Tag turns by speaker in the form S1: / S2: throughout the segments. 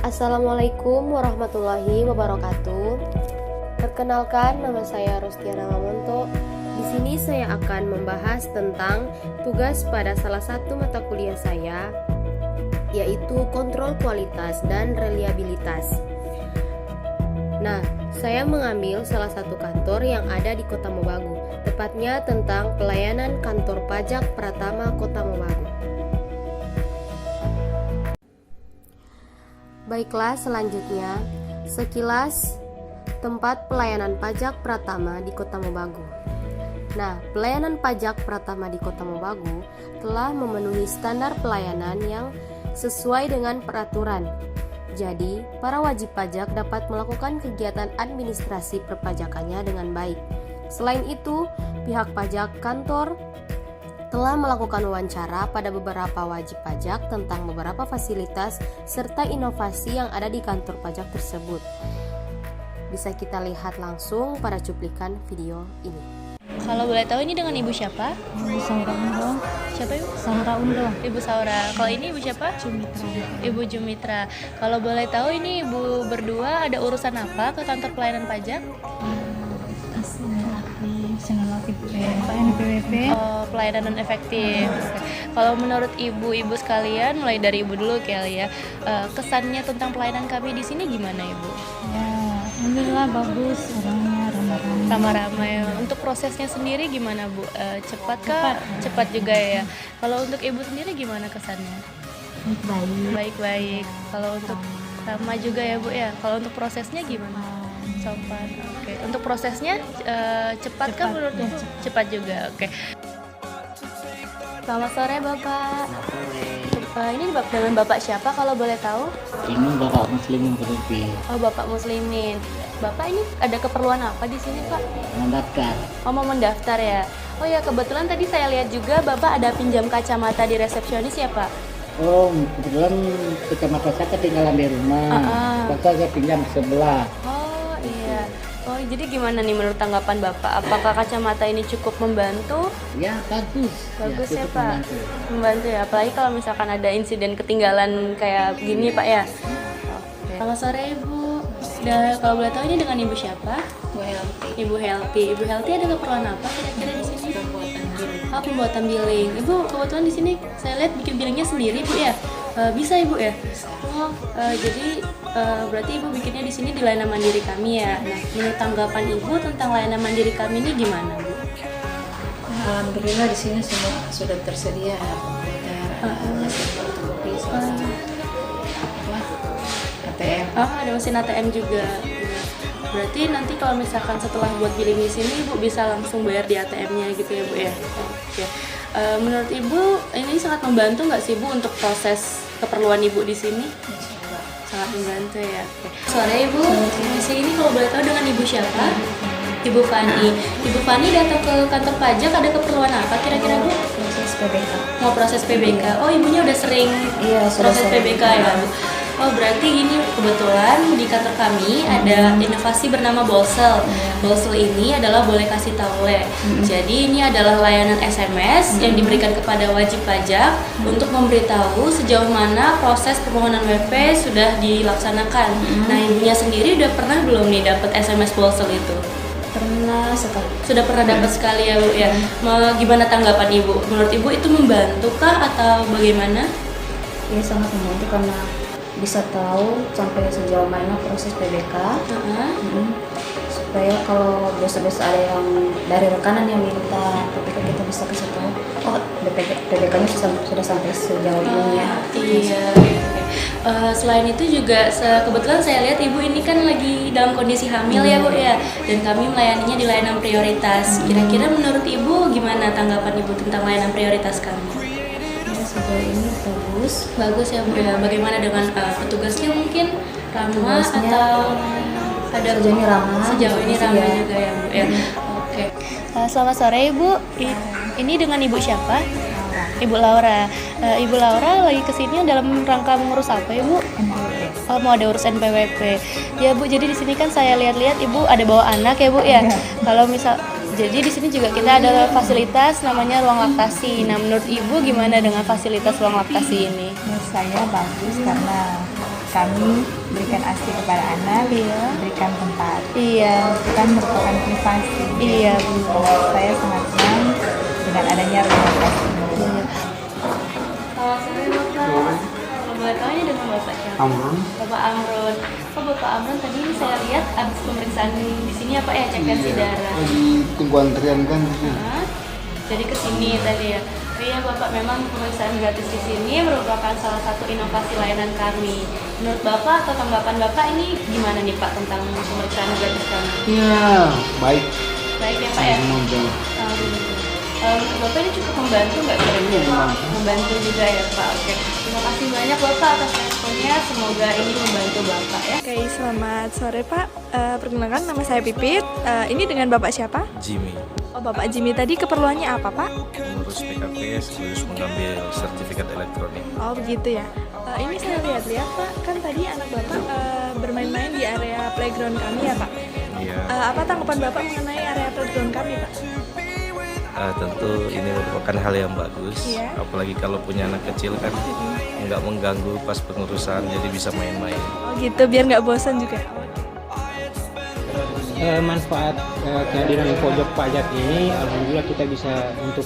S1: Assalamualaikum warahmatullahi wabarakatuh. Perkenalkan, nama saya Rostiana Mamonto. Di sini saya akan membahas tentang tugas pada salah satu mata kuliah saya, yaitu kontrol kualitas dan reliabilitas. Nah, saya mengambil salah satu kantor yang ada di Kota Mobagu, tepatnya tentang pelayanan kantor pajak Pratama Kota Mobagu. Baiklah, selanjutnya sekilas tempat pelayanan pajak Pratama di Kota Mobagu. Nah, pelayanan pajak Pratama di Kota Mobagu telah memenuhi standar pelayanan yang sesuai dengan peraturan. Jadi, para wajib pajak dapat melakukan kegiatan administrasi perpajakannya dengan baik. Selain itu, pihak pajak kantor telah melakukan wawancara pada beberapa wajib pajak tentang beberapa fasilitas serta inovasi yang ada di kantor pajak tersebut. Bisa kita lihat langsung pada cuplikan video ini.
S2: Kalau boleh tahu ini dengan Ibu siapa?
S3: Ibu Saura Undo.
S2: Siapa Ibu?
S3: Saura Undo.
S2: Ibu Saura. Kalau ini Ibu siapa?
S3: Jumitra.
S2: Ibu Jumitra. Kalau boleh tahu ini Ibu berdua ada urusan apa ke kantor pelayanan pajak?
S3: PWP.
S2: Oh, pelayanan non efektif. Oke. Kalau menurut ibu sekalian, mulai dari Ibu dulu kali ya, kesannya tentang pelayanan kami di sini gimana Ibu?
S3: Ya, alhamdulillah bagus, orangnya ramah-ramah.
S2: Ramah-ramah ya. Untuk prosesnya sendiri gimana Bu? Cepat kah? Cepat juga ya. Kalau untuk Ibu sendiri gimana kesannya?
S3: Baik-baik.
S2: Baik-baik. Kalau untuk sama juga ya Bu ya. Kalau untuk prosesnya gimana? Sopan. Oke. Untuk prosesnya cepat kah menurut Ibu? Cepat juga. Oke. Selamat sore Bapak. Ini dengan Bapak siapa kalau boleh tahu?
S4: Ini Bapak Muslimin berlebih
S2: Oh, Bapak Muslimin. Bapak ini ada keperluan apa di sini, Pak?
S4: mendaftar.
S2: Oh, mau mendaftar ya? Oh ya, kebetulan tadi saya lihat juga Bapak ada pinjam kacamata di resepsionis ya, Pak?
S4: Oh, kebetulan kacamata saya ketinggalan di rumah. Maka saya pinjam sebelah.
S2: Oh, iya. Oh, jadi gimana nih menurut tanggapan Bapak? Apakah kacamata ini cukup membantu?
S4: Ya, bagus.
S2: Bagus ya,
S4: cukup
S2: Pak.
S4: membantu.
S2: Membantu ya, apalagi kalau misalkan ada insiden ketinggalan kayak gini, Pak ya. Oke. Selamat sore, Ibu. Dan kalau boleh tahu ini dengan Ibu siapa?
S3: Bu Helti.
S2: Ibu Healthy. Ibu Healthy ada keperluan apa kira-kira di sini?
S3: Pembuatan billing.
S2: Oh, pembuatan billing. Ibu kebetulan di sini saya lihat bikin billingnya sendiri, Bu ya. Bisa Ibu ya? Oh, jadi berarti Ibu bikinnya di sini di layanan mandiri kami ya. Nah, menurut tanggapan Ibu tentang layanan mandiri kami ini gimana, Bu?
S3: Alhamdulillah di sini semua sudah tersedia komputer, mesin fotokopi, sama ATM.
S2: Oh, ada mesin ATM juga. Berarti nanti kalau misalkan setelah buat billing di sini Ibu bisa langsung bayar di ATM-nya gitu ya, Bu ya. Oke. Menurut Ibu ini sangat membantu nggak sih Bu untuk proses keperluan Ibu di sini? Sangat membantu ya. Oke. Sore Ibu, di sini kalau boleh tahu dengan Ibu siapa? Ibu Fani. Ibu Fani datang ke kantor pajak ada keperluan apa kira-kira Bu?
S3: Proses PBK.
S2: Mau proses PBK. Oh, Ibunya udah sering
S3: Iya, sudah
S2: proses
S3: sering.
S2: PBK ya Bu. Oh, berarti gini, kebetulan di kantor kami ada inovasi bernama Bolsel. Bolsel ini adalah boleh kasih tahu le. Jadi ini adalah layanan SMS yang diberikan kepada wajib pajak untuk memberitahu sejauh mana proses permohonan WP sudah dilaksanakan. Nah, ibunya sendiri udah pernah belum nih dapat SMS Bolsel itu?
S3: Pernah sekali.
S2: Sudah pernah dapat sekali ya Bu ya. Gimana tanggapan Ibu? Menurut Ibu itu membantu kah atau bagaimana?
S3: Ya sangat membantu karena bisa tahu sampai sejauh mana proses PBK. Supaya kalau biasa-biasa ada yang dari rekanan yang minta PBK kita bisa kasih tahu. Oh, PBK-nya sudah sampai sejauh ini ya.
S2: Iya. Selain itu juga kebetulan saya lihat Ibu ini kan lagi dalam kondisi hamil ya Bu ya. Dan kami melayaninya di layanan prioritas. Kira-kira menurut Ibu gimana tanggapan Ibu tentang layanan prioritas kami?
S3: Ya, sejauh ini bagus.
S2: Bagus ya Bu ya. Bagaimana dengan petugasnya mungkin ramah
S3: Petugasnya
S2: atau ada
S3: sejauh ini ramah.
S2: Sejauh ini ramah
S3: Iya.
S2: juga ya Bu ya. Oke. Selamat sore Ibu. Ini dengan Ibu siapa? Ibu Laura. Ibu Laura lagi kesini dalam rangka mengurus apa Ibu? Oh, mau ada urusan PWP. Ya Bu, jadi di sini kan saya lihat-lihat Ibu ada bawa anak ya Bu ya. Kalau misal jadi di sini juga kita ada fasilitas namanya ruang laktasi. Nah, menurut Ibu gimana dengan fasilitas ruang laktasi ini?
S5: Menurut saya bagus karena kami berikan AC kepada anak, berikan tempat.
S2: Iya.
S5: Itu kan merupakan privasi.
S2: Iya.
S5: Saya sangat senang dengan adanya rumah kasih.
S2: Selamat sore Bapak. Kalau boleh tahu ini dengan Bapak siapa?
S6: Amron.
S2: Bapak Amron. Oh Bapak Amron tadi saya lihat habis pemeriksaan di sini apa ya, cek tensi darah.
S6: Lagi tunggu antrian kan di sini.
S2: Hah? Jadi ke sini tadi ya. Oh iya Bapak, memang pemeriksaan gratis di sini merupakan salah satu inovasi layanan kami. Menurut Bapak atau tanggapan Bapak ini gimana nih Pak tentang pemeriksaan gratis kami?
S6: Iya, baik.
S2: Baik ya Pak ya.
S6: Membantu.
S2: Alhamdulillah. Menurut Bapak ini cukup membantu nggak kira-kira? Membantu juga ya Pak. Oke. Terima kasih banyak Bapak atas responnya. Semoga ini membantu Bapak ya.
S7: Oke, selamat sore Pak. Perkenalkan nama saya Pipit. Ini dengan Bapak siapa?
S8: Jimmy,
S7: Oh, Bapak Jimmy tadi keperluannya apa Pak?
S8: mengurus PKP sekaligus mengambil sertifikat elektronik.
S7: Oh, begitu ya. Ini saya lihat-lihat Pak, kan tadi anak Bapak bermain-main di area playground kami ya Pak.
S8: Iya,
S7: Apa tanggapan Bapak mengenai area playground kami Pak?
S8: tentu ini merupakan hal yang bagus.
S7: Iya.
S8: Apalagi kalau punya anak kecil kan nggak mengganggu pas pengurusan, jadi bisa main-main.
S7: Oh gitu, biar nggak bosan juga.
S9: Manfaat kehadiran pojok pajak ini, alhamdulillah kita bisa untuk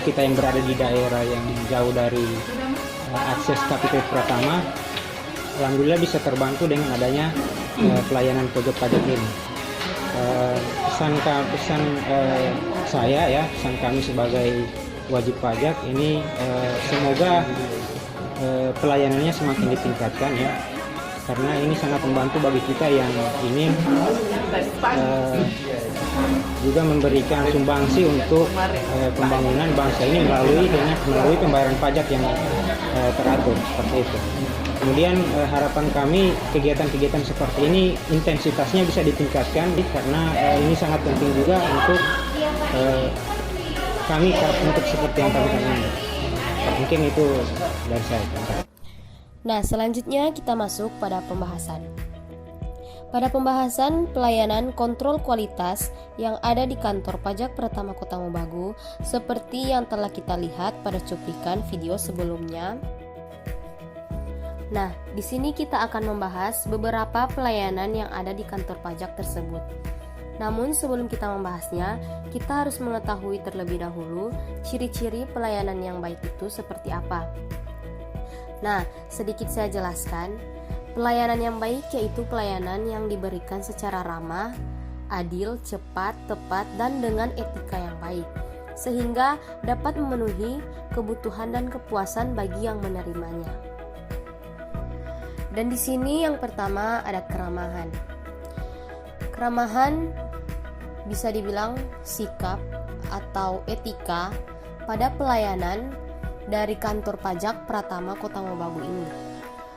S9: kita yang berada di daerah yang jauh dari akses KTP Pratama, alhamdulillah bisa terbantu dengan adanya pelayanan pojok pajak ini. Pesan saya ya, pesan kami sebagai wajib pajak ini, semoga pelayanannya semakin ditingkatkan ya, karena ini sangat membantu bagi kita yang ingin juga memberikan sumbangsi untuk pembangunan bangsa ini melalui pembayaran pajak yang teratur seperti itu. Kemudian harapan kami kegiatan-kegiatan seperti ini intensitasnya bisa ditingkatkan karena ini sangat penting juga untuk kami untuk seperti yang kami inginkan. Mungkin itu dari saya.
S1: Nah, selanjutnya kita masuk pada pembahasan. Pada pembahasan pelayanan kontrol kualitas yang ada di kantor pajak Pratama Kota Mobagu, seperti yang telah kita lihat pada cuplikan video sebelumnya. Nah, di sini kita akan membahas beberapa pelayanan yang ada di kantor pajak tersebut. Namun sebelum kita membahasnya, kita harus mengetahui terlebih dahulu ciri-ciri pelayanan yang baik itu seperti apa. Nah, sedikit saya jelaskan. Pelayanan yang baik yaitu pelayanan yang diberikan secara ramah, adil, cepat, tepat, dan dengan etika yang baik, sehingga dapat memenuhi kebutuhan dan kepuasan bagi yang menerimanya. Dan di sini yang pertama ada keramahan. Keramahan bisa dibilang sikap atau etika pada pelayanan dari kantor pajak Pratama Kota Mobagu ini.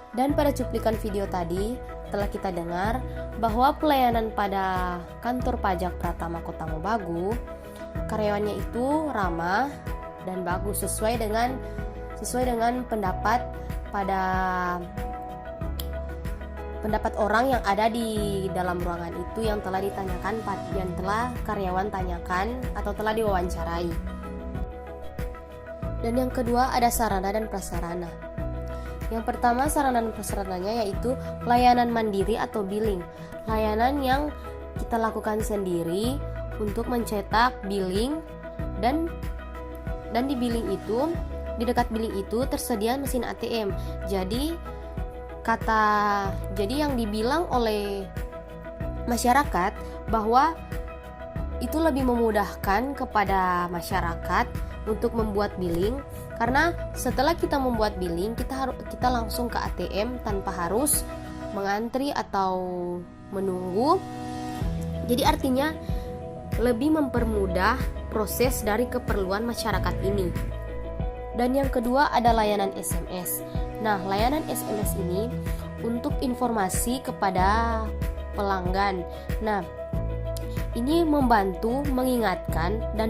S1: Dan pada cuplikan video tadi telah kita dengar bahwa pelayanan pada kantor pajak Pratama Kota Mobagu, karyawannya itu ramah dan bagus sesuai dengan pendapat orang yang ada di dalam ruangan itu yang telah ditanyakan, yang telah karyawan tanyakan atau telah diwawancarai. Dan yang kedua ada sarana dan prasarana. Yang pertama sarana dan prasarananya yaitu pelayanan mandiri atau billing. Layanan yang kita lakukan sendiri untuk mencetak billing dan di billing itu, di dekat billing itu tersedia mesin ATM. Jadi yang dibilang oleh masyarakat bahwa itu lebih memudahkan kepada masyarakat untuk membuat billing, karena setelah kita membuat billing kita langsung ke ATM tanpa harus mengantri atau menunggu. Jadi artinya lebih mempermudah proses dari keperluan masyarakat ini. Dan yang kedua ada layanan SMS. Nah, layanan SMS ini untuk informasi kepada pelanggan. Nah, ini membantu mengingatkan dan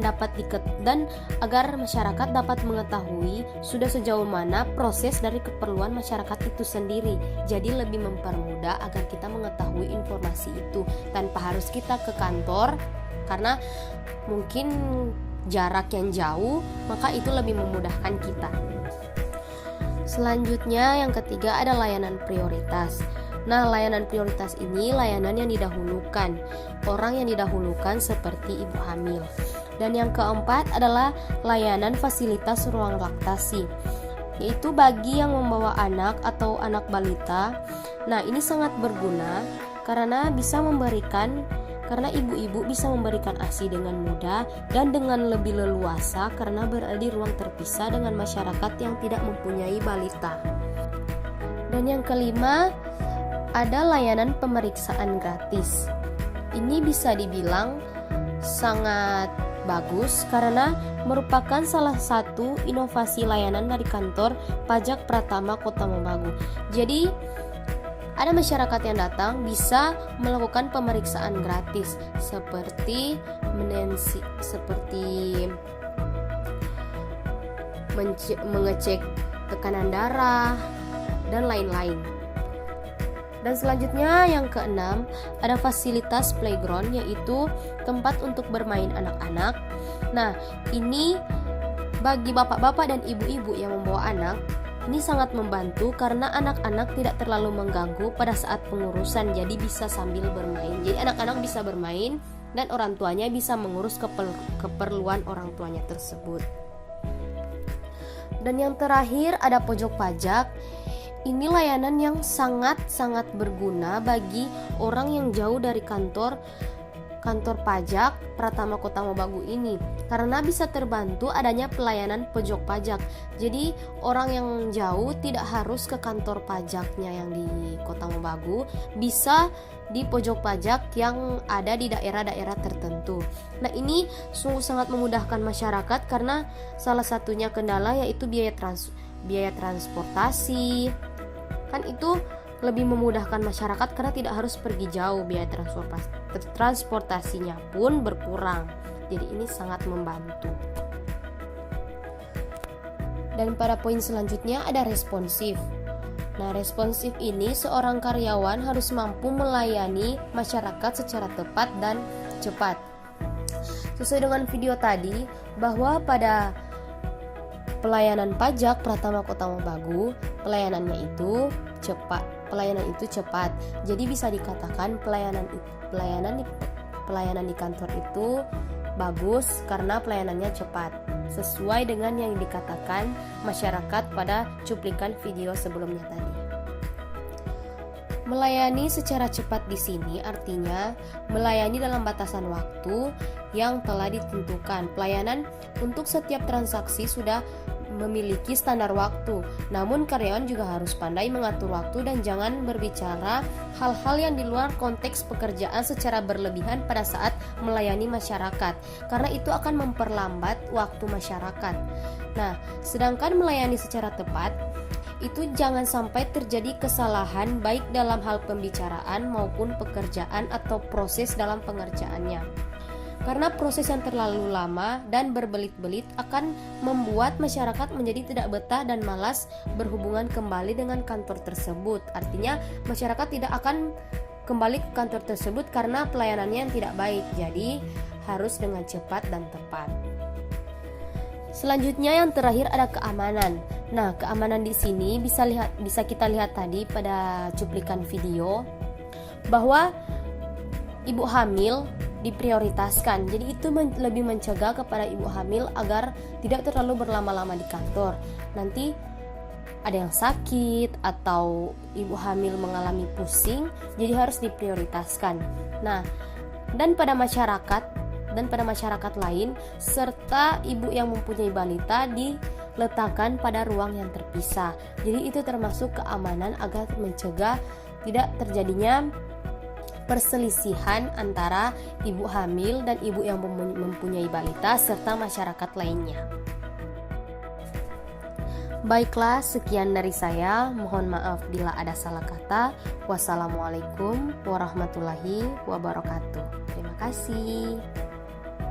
S1: agar masyarakat dapat mengetahui sudah sejauh mana proses dari keperluan masyarakat itu sendiri. Jadi lebih mempermudah agar kita mengetahui informasi itu tanpa harus kita ke kantor, karena mungkin jarak yang jauh, maka itu lebih memudahkan kita. Selanjutnya yang ketiga ada layanan prioritas. Nah, layanan prioritas ini layanan yang didahulukan, orang yang didahulukan seperti ibu hamil. Dan yang keempat adalah layanan fasilitas ruang laktasi, yaitu bagi yang membawa anak atau anak balita. Nah, ini sangat berguna karena ibu-ibu bisa memberikan ASI dengan mudah dan dengan lebih leluasa karena berada di ruang terpisah dengan masyarakat yang tidak mempunyai balita. Dan yang kelima ada layanan pemeriksaan gratis. Ini bisa dibilang sangat bagus karena merupakan salah satu inovasi layanan dari kantor pajak Pratama Kota Mobagu. Jadi ada masyarakat yang datang bisa melakukan pemeriksaan gratis seperti mengecek tekanan darah dan lain-lain. Dan selanjutnya yang keenam ada fasilitas playground, yaitu tempat untuk bermain anak-anak. Nah, ini bagi bapak-bapak dan ibu-ibu yang membawa anak, ini sangat membantu karena anak-anak tidak terlalu mengganggu pada saat pengurusan, jadi bisa sambil bermain. Jadi anak-anak bisa bermain dan orang tuanya bisa mengurus keperluan orang tuanya tersebut. Dan yang terakhir ada pojok pajak. Ini layanan yang sangat-sangat berguna bagi orang yang jauh dari kantor pajak Pratama Kota Mobagu ini karena bisa terbantu adanya pelayanan pojok pajak. Jadi orang yang jauh tidak harus ke kantor pajaknya yang di Kota Mobagu, bisa di pojok pajak yang ada di daerah-daerah tertentu. Nah, ini sungguh sangat memudahkan masyarakat karena salah satunya kendala yaitu biaya transportasi. Kan itu lebih memudahkan masyarakat karena tidak harus pergi jauh, biaya transportasinya pun berkurang. Jadi ini sangat membantu. Dan pada poin selanjutnya ada responsif. Nah, responsif ini seorang karyawan harus mampu melayani masyarakat secara tepat dan cepat. Sesuai dengan video tadi bahwa pada pelayanan pajak Pratama Kota Mobagu, pelayanan itu cepat. Jadi bisa dikatakan pelayanan di kantor itu bagus karena pelayanannya cepat, sesuai dengan yang dikatakan masyarakat pada cuplikan video sebelumnya tadi. Melayani secara cepat di sini artinya melayani dalam batasan waktu yang telah ditentukan. Pelayanan untuk setiap transaksi sudah memiliki standar waktu, namun karyawan juga harus pandai mengatur waktu dan jangan berbicara hal-hal yang di luar konteks pekerjaan secara berlebihan pada saat melayani masyarakat, karena itu akan memperlambat waktu masyarakat. Nah, sedangkan melayani secara tepat itu jangan sampai terjadi kesalahan baik dalam hal pembicaraan maupun pekerjaan atau proses dalam pengerjaannya. Karena proses yang terlalu lama dan berbelit-belit akan membuat masyarakat menjadi tidak betah dan malas berhubungan kembali dengan kantor tersebut. Artinya masyarakat tidak akan kembali ke kantor tersebut karena pelayanannya yang tidak baik. Jadi harus dengan cepat dan tepat. Selanjutnya yang terakhir ada keamanan. Nah, keamanan di sini bisa kita lihat tadi pada cuplikan video bahwa ibu hamil diprioritaskan. Jadi itu lebih mencegah kepada ibu hamil agar tidak terlalu berlama-lama di kantor. Nanti ada yang sakit atau ibu hamil mengalami pusing, jadi harus diprioritaskan. Nah, dan pada masyarakat lain serta ibu yang mempunyai balita diletakkan pada ruang yang terpisah. Jadi itu termasuk keamanan agar mencegah tidak terjadinya perselisihan antara ibu hamil dan ibu yang mempunyai balita serta masyarakat lainnya. Baiklah, sekian dari saya. Mohon maaf bila ada salah kata. Wassalamualaikum warahmatullahi wabarakatuh. Terima kasih.